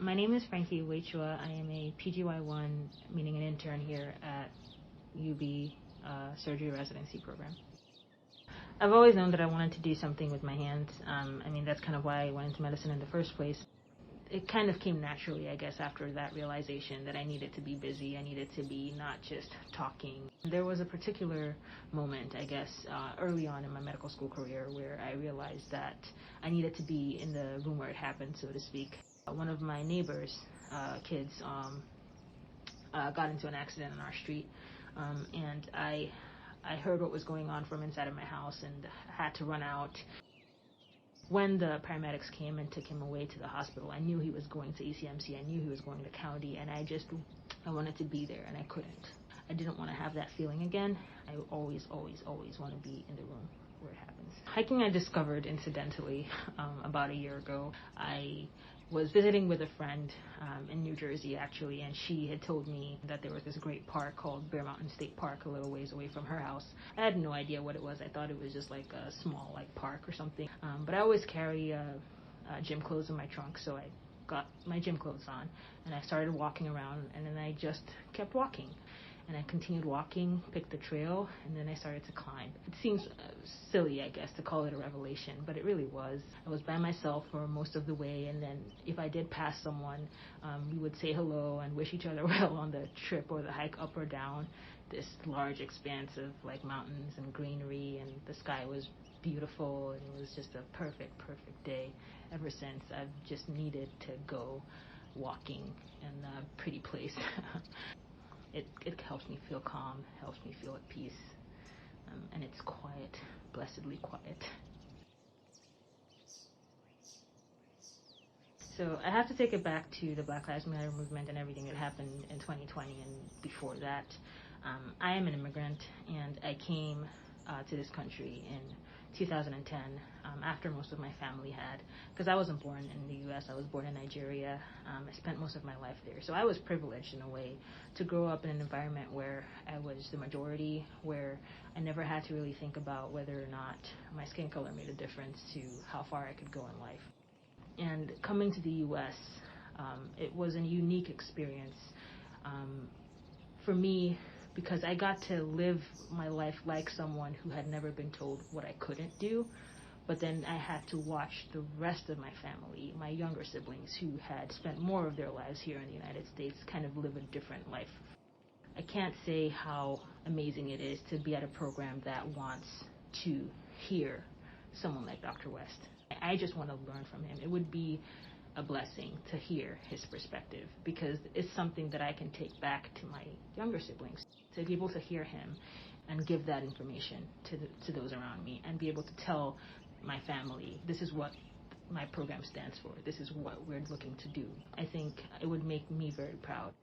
My name is Frankie Weichua. I am a PGY1, meaning an intern here at UB Surgery Residency Program. I've always known that I wanted to do something with my hands. That's kind of why I went into medicine in the first place. It kind of came naturally, I guess, after that realization that I needed to be busy. I needed to be not just talking. There was a particular moment, I guess, early on in my medical school career where I realized that I needed to be in the room where it happened, so to speak. One of my neighbors' kids got into an accident on our street, and I heard what was going on from inside of my house and had to run out. When the paramedics came and took him away to the hospital, I knew he was going to ECMC. I knew he was going to county, and I wanted to be there, and I couldn't. I didn't want to have that feeling again. I always want to be in the room where it happens. Hiking I discovered incidentally about a year ago. I was visiting with a friend in New Jersey, actually, and she had told me that there was this great park called Bear Mountain State Park a little ways away from her house. I had no idea what it was. I thought it was just like a small park or something. But I always carry gym clothes in my trunk, so I got my gym clothes on and I started walking around, and then I just kept walking. And I continued walking, picked the trail, and then I started to climb. It seems silly, I guess, to call it a revelation, but it really was. I was by myself for most of the way, and then if I did pass someone, we would say hello and wish each other well on the trip or the hike up or down this large expanse of mountains and greenery, and the sky was beautiful, and it was just a perfect day. Ever since, I've just needed to go walking in a pretty place. It helps me feel calm, helps me feel at peace, and it's quiet, blessedly quiet. So I have to take it back to the Black Lives Matter movement and everything that happened in 2020 and before that. I am an immigrant, and I came to this country in 2010 after most of my family had, because I wasn't born in the U.S., I was born in Nigeria. I spent most of my life there, so I was privileged in a way to grow up in an environment where I was the majority, where I never had to really think about whether or not my skin color made a difference to how far I could go in life. And coming to the U.S., it was a unique experience for me, because I got to live my life like someone who had never been told what I couldn't do, but then I had to watch the rest of my family, my younger siblings who had spent more of their lives here in the United States, kind of live a different life. I can't say how amazing it is to be at a program that wants to hear someone like Dr. West. I just want to learn from him. It would be a blessing to hear his perspective, because it's something that I can take back to my younger siblings, to be able to hear him and give that information to those around me, and be able to tell my family, this is what my program stands for, this is what we're looking to do. I think it would make me very proud.